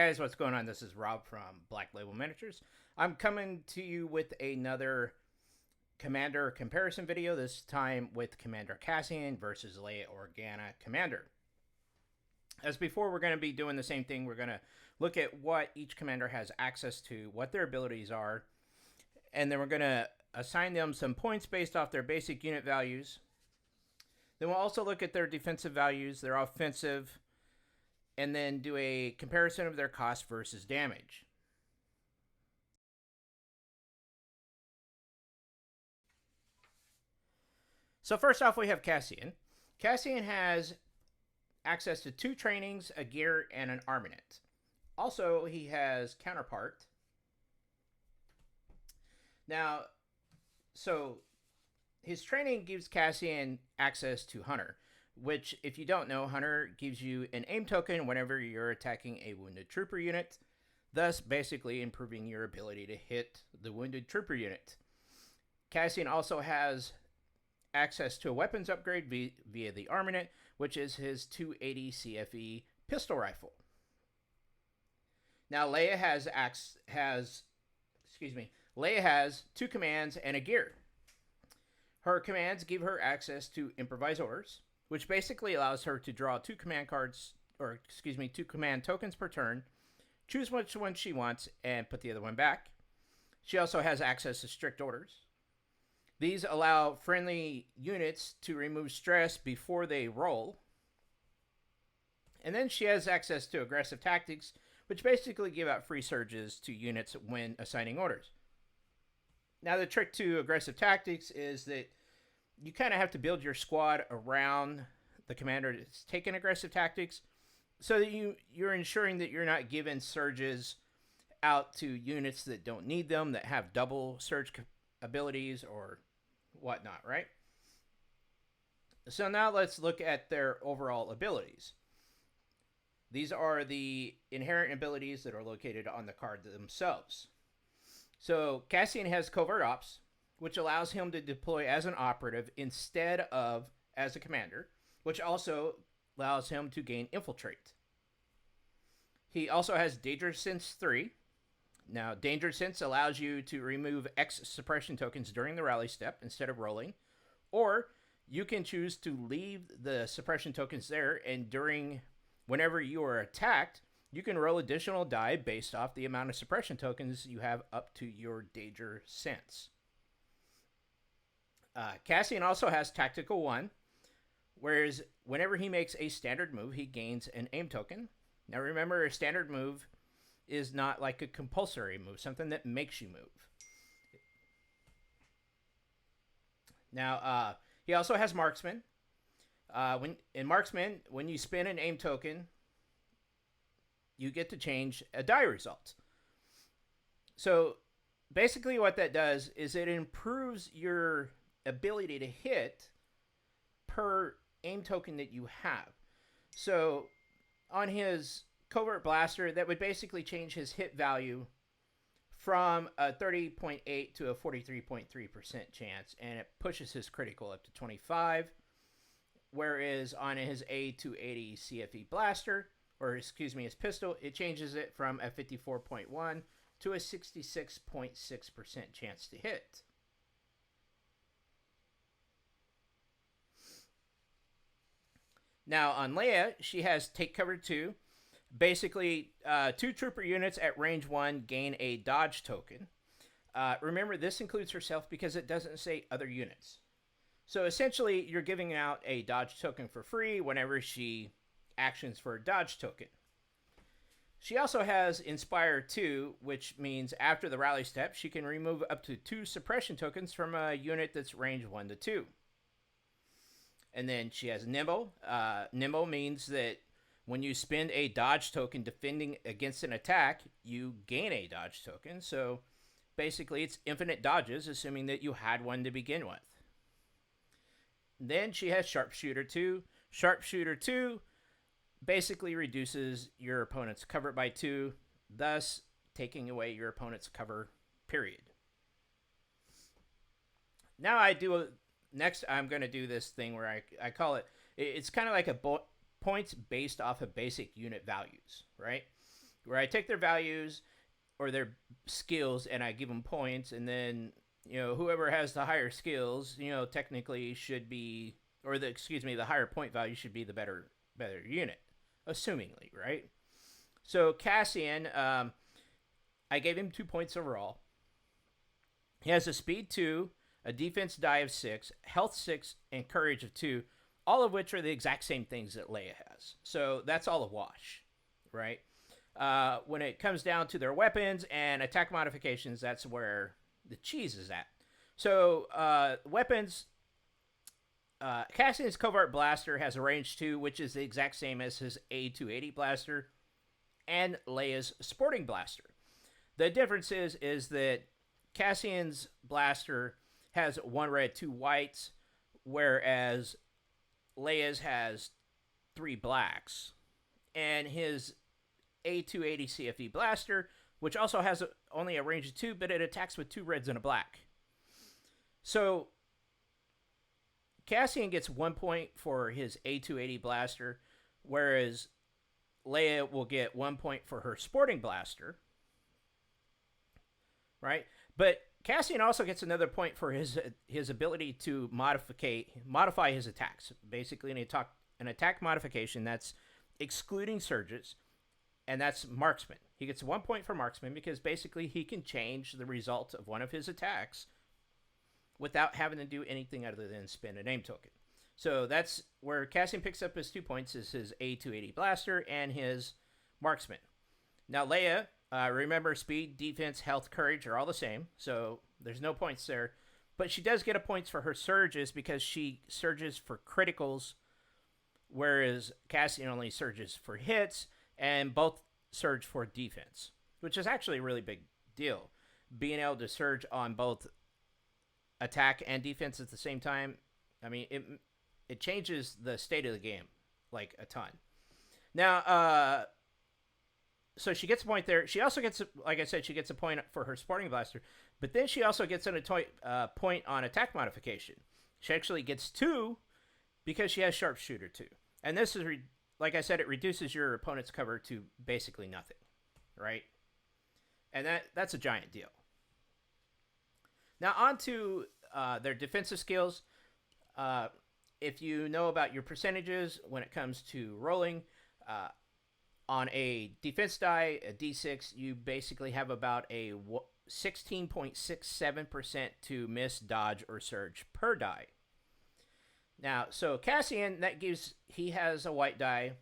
guys, what's going on? This is Rob from Black Label Miniatures. I'm coming to you with another Commander comparison video, this time with Commander Cassian versus Leia Organa Commander. As before, we're going to be doing the same thing. We're going to look at what each commander has access to, what their abilities are, and then we're going to assign them some points based off their basic unit values. Then we'll also look at their defensive values, their offensive, and then do a comparison of their cost versus damage. So first off, we have Cassian. Cassian has access to 2 trainings, a gear, and an armament. Also, he has counterpart. Now, so his training gives Cassian access to Hunter, which, if you don't know, Hunter gives you an aim token whenever you're attacking a wounded trooper unit, thus basically improving your ability to hit the wounded trooper unit. Cassian also has access to a weapons upgrade via the armament, which is his 280 CFE pistol rifle. Now Leia has 2 commands and a gear. Her commands give her access to improvise orders, which basically allows her to draw 2 command tokens per turn, choose which one she wants, and put the other one back. She also has access to strict orders. These allow friendly units to remove stress before they roll. And then she has access to aggressive tactics, which basically give out free surges to units when assigning orders. Now, the trick to aggressive tactics is that you kind of have to build your squad around the commander that's taking aggressive tactics, so that you're ensuring that you're not giving surges out to units that don't need them, that have double surge abilities or whatnot, right? So now let's look at their overall abilities. These are the inherent abilities that are located on the card themselves. So Cassian has Covert Ops, which allows him to deploy as an operative instead of as a commander, which also allows him to gain Infiltrate. He also has Danger Sense 3. Now, Danger Sense allows you to remove X suppression tokens during the rally step instead of rolling, or you can choose to leave the suppression tokens there, and whenever you are attacked, you can roll additional die based off the amount of suppression tokens you have up to your Danger Sense. Cassian also has Tactical 1, whereas whenever he makes a standard move, he gains an aim token. Now remember, a standard move is not like a compulsory move, something that makes you move. Now, he also has Marksman. In Marksman, when you spin an aim token, you get to change a die result. So basically what that does is it improves your ability to hit per aim token that you have. So on his Covert Blaster, that would basically change his hit value from a 30.8 to a 43.3% chance, and it pushes his critical up to 25. Whereas on his A280 CFE Blaster, his pistol, it changes it from a 54.1 to a 66.6% chance to hit. Now on Leia, she has Take Cover 2. Basically, 2 trooper units at range 1 gain a dodge token. Remember, this includes herself because it doesn't say other units. So essentially, you're giving out a dodge token for free whenever she actions for a dodge token. She also has Inspire 2, which means after the rally step, she can remove up to 2 suppression tokens from a unit that's range 1 to 2. And then she has Nimble. Nimble means that when you spend a dodge token defending against an attack, you gain a dodge token. So basically, it's infinite dodges, assuming that you had one to begin with. Then she has Sharpshooter 2. Sharpshooter 2 basically reduces your opponent's cover by 2, thus taking away your opponent's cover, period. Now next I'm going to do this thing where I call it's kind of like a points based off of basic unit values, right? where I take their values or their skills and I give them points, and then whoever has the higher skills, technically should be, or the higher point value should be the better unit, assumingly, right? So Cassian, I gave him 2 points overall. He has a speed 2, a defense die of 6, health 6, and courage of 2, all of which are the exact same things that Leia has. So that's all a wash, right? When it comes down to their weapons and attack modifications, that's where the cheese is at. So weapons, Cassian's Covert Blaster has a range 2, which is the exact same as his A280 blaster, and Leia's Sporting Blaster. The difference is that Cassian's blaster has 1 red, 2 whites, whereas Leia's has 3 blacks. And his A280 CFE blaster, which also has only a range of 2, but it attacks with 2 reds and a black. So Cassian gets 1 point for his A280 blaster, whereas Leia will get 1 point for her Sporting Blaster. Right? But Cassian also gets another point for his ability to modify his attacks. Basically, an attack modification that's excluding surges, and that's marksman. He gets 1 point for marksman because basically he can change the result of one of his attacks without having to do anything other than spend a name token. So that's where Cassian picks up his 2 points, is his A280 blaster and his marksman. Now Leia, remember, speed, defense, health, courage are all the same, so there's no points there. But she does get a points for her surges because she surges for criticals, whereas Cassian only surges for hits, and both surge for defense, which is actually a really big deal. Being able to surge on both attack and defense at the same time, I mean, it changes the state of the game like a ton. Now, so she gets a point there. She also gets, like I said, she gets a point for her Sporting Blaster, but then she also gets a point on attack modification. She actually gets 2 because she has Sharpshooter 2. And this is, like I said, it reduces your opponent's cover to basically nothing, right? And that's a giant deal. Now on to their defensive skills. If you know about your percentages when it comes to rolling, on a defense die, a D6, you basically have about a 16.67% to miss, dodge, or surge per die. Now, so Cassian, he has a white die,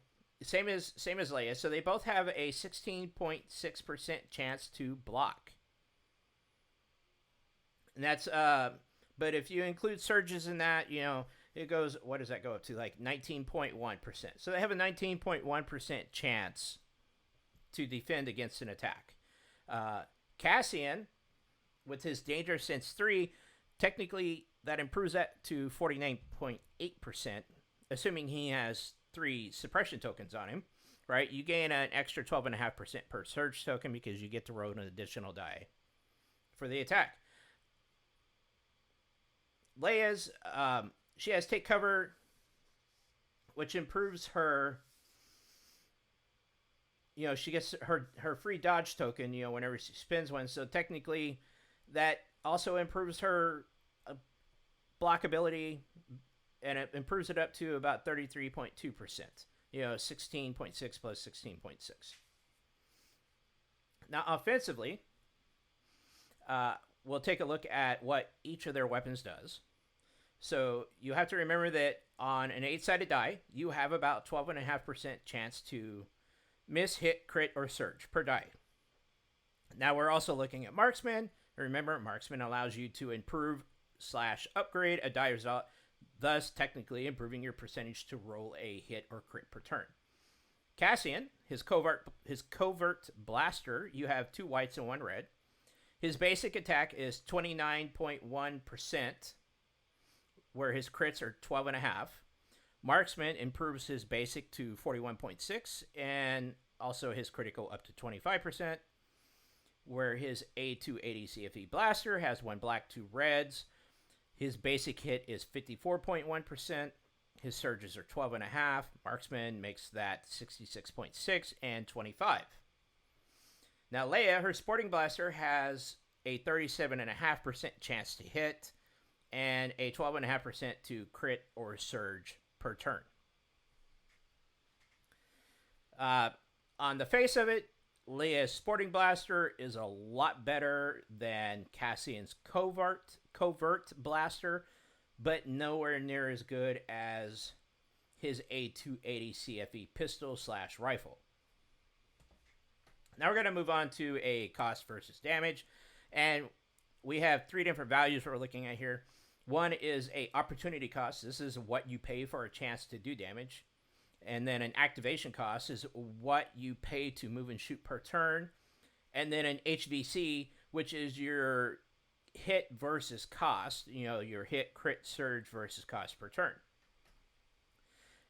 same as Leia, so they both have a 16.6% chance to block. And that's, but if you include surges in that, it goes, what does that go up to? Like 19.1%. So they have a 19.1% chance to defend against an attack. Cassian, with his Danger Sense 3, technically that improves that to 49.8%, assuming he has 3 suppression tokens on him, right? You gain an extra 12.5% per surge token because you get to roll an additional die for the attack. Leia's, she has Take Cover, which improves her, she gets her free dodge token, whenever she spends one. So technically that also improves her blockability, and it improves it up to about 33.2%. 16.6 plus 16.6. Now offensively, we'll take a look at what each of their weapons does. So you have to remember that on an 8-sided die, you have about 12.5% chance to miss, hit, crit, or surge per die. Now we're also looking at Marksman. Remember, Marksman allows you to improve/upgrade a die result, thus technically improving your percentage to roll a hit or crit per turn. Cassian, his covert blaster, you have 2 whites and 1 red. His basic attack is 29.1%, where his crits are 12.5. Marksman improves his basic to 41.6, and also his critical up to 25%, where his A280 CFE blaster has 1 black, 2 reds. His basic hit is 54.1%. His surges are 12.5. Marksman makes that 66.6 and 25. Now, Leia, her sporting blaster has a 37.5% chance to hit and a 12.5% to crit or surge per turn. On the face of it, Leia's sporting blaster is a lot better than Cassian's covert blaster, but nowhere near as good as his A280 CFE pistol / rifle. Now we're going to move on to a cost versus damage, and we have 3 different values we're looking at here. One is a opportunity cost. This is what you pay for a chance to do damage. And then an activation cost is what you pay to move and shoot per turn. And then an HVC, which is your hit versus cost, your hit, crit, surge versus cost per turn.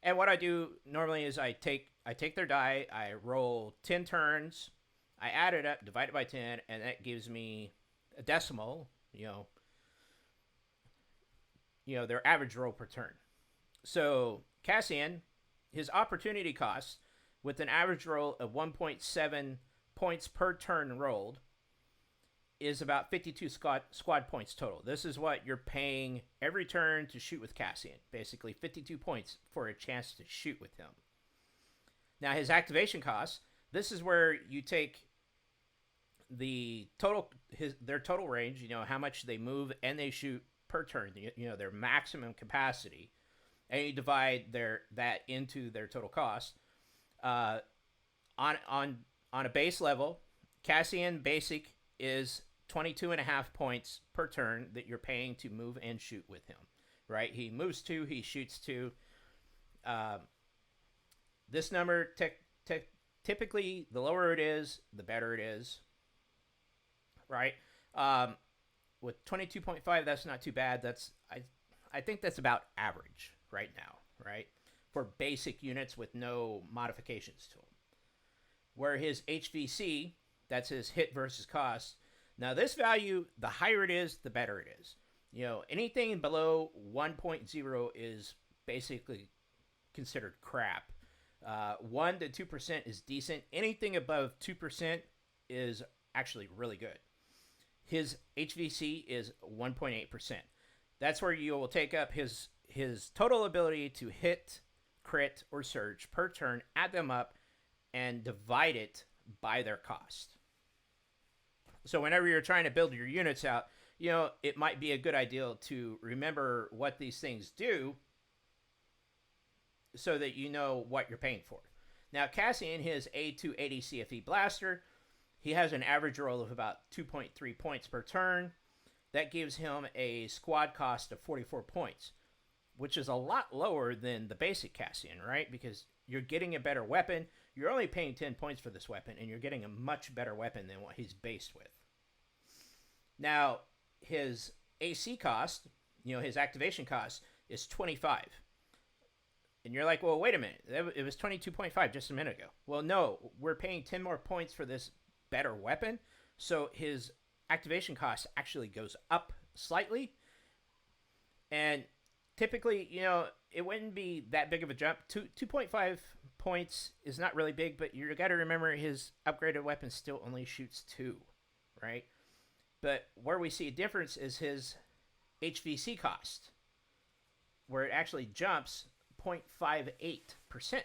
And what I do normally is I take their die, I roll 10 turns, I add it up, divide it by 10, and that gives me a decimal, their average roll per turn. So Cassian, his opportunity cost, with an average roll of 1.7 points per turn rolled, is about 52 squad points total. This is what you're paying every turn to shoot with Cassian. Basically 52 points for a chance to shoot with him. Now his activation cost, this is where you take the their total range, how much they move and they shoot per turn, their maximum capacity, and you divide that into their total cost. On a base level, Cassian basic is 22.5 points per turn that you're paying to move and shoot with him. Right? He moves 2, he shoots 2. This number typically the lower it is, the better it is. Right? With 22.5, that's not too bad. I think that's about average right now, right? For basic units with no modifications to them. Where his HVC, that's his hit versus cost. Now this value, the higher it is, the better it is. Anything below 1.0 is basically considered crap. 1 to 2% is decent. Anything above 2% is actually really good. His HVC is 1.8%. That's where you will take up his total ability to hit, crit, or surge per turn, add them up, and divide it by their cost. So whenever you're trying to build your units out, it might be a good idea to remember what these things do so that you know what you're paying for. Now, Cassian, his A280 CFE blaster, he has an average roll of about 2.3 points per turn. That gives him a squad cost of 44 points, which is a lot lower than the basic Cassian, right? Because you're getting a better weapon. You're only paying 10 points for this weapon, and you're getting a much better weapon than what he's based with. Now, his AC cost, his activation cost, is 25. And you're like, well, wait a minute. It was 22.5 just a minute ago. Well, no, we're paying 10 more points for this better weapon. So his activation cost actually goes up slightly. And typically, it wouldn't be that big of a jump. 2.5 points is not really big, but you got to remember his upgraded weapon still only shoots 2, right? But where we see a difference is his HVC cost, where it actually jumps 0.58%.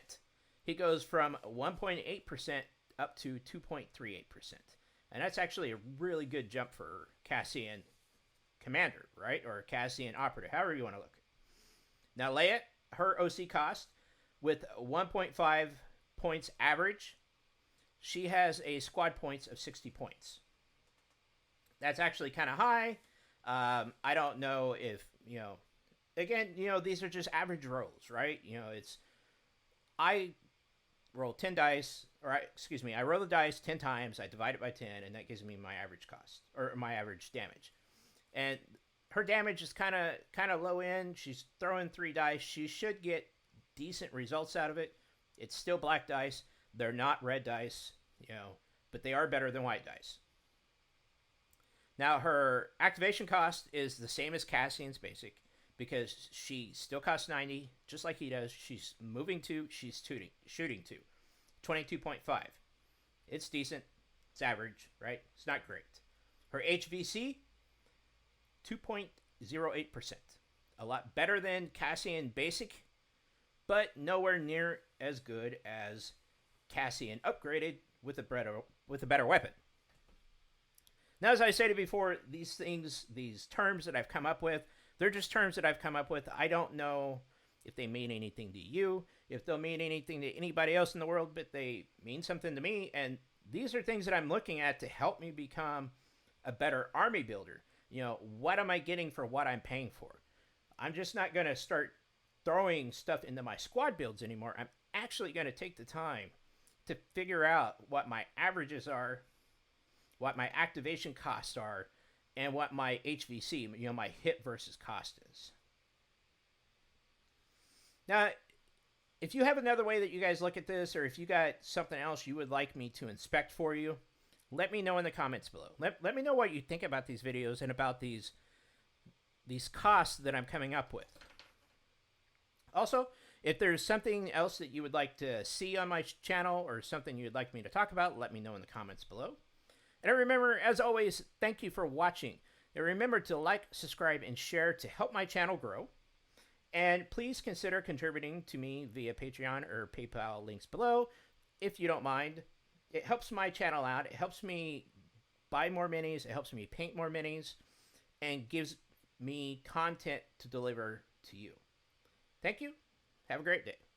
He goes from 1.8% up to 2.38%. And that's actually a really good jump for Cassian Commander, right? Or Cassian Operative, however you want to look. Now, Leia, her OC cost, with 1.5 points average, she has a squad points of 60 points. That's actually kind of high. I don't know if, again, these are just average rolls, right? I roll 10 dice, I roll the dice 10 times, I divide it by 10, and that gives me my average cost, or my average damage. And her damage is kind of low end. She's throwing 3 dice. She should get decent results out of it. It's still black dice. They're not red dice, but they are better than white dice. Now, her activation cost is the same as Cassian's basic, because she still costs 90, just like he does. She's moving 2, she's shooting 2. 22.5. It's decent. It's average, right? It's not great. Her HVC, 2.08%. A lot better than Cassian Basic, but nowhere near as good as Cassian Upgraded with a better weapon. Now, as I stated before, these things, these terms that I've come up with, they're just terms that I've come up with. I don't know if they mean anything to you, if they'll mean anything to anybody else in the world, but they mean something to me. And these are things that I'm looking at to help me become a better army builder. You know, what am I getting for what I'm paying for? I'm just not going to start throwing stuff into my squad builds anymore. I'm actually going to take the time to figure out what my averages are, what my activation costs are, and what my HVC, you know, my hit versus cost is. Now, if you have another way that you guys look at this, or if you got something else you would like me to inspect for you, let me know in the comments below. Let me know what you think about these videos and about these costs that I'm coming up with. Also, if there's something else that you would like to see on my channel or something you'd like me to talk about, let me know in the comments below. And remember, as always, thank you for watching. And remember to like, subscribe, and share to help my channel grow. And please consider contributing to me via Patreon or PayPal, links below, if you don't mind. It helps my channel out. It helps me buy more minis. It helps me paint more minis, and gives me content to deliver to you. Thank you. Have a great day.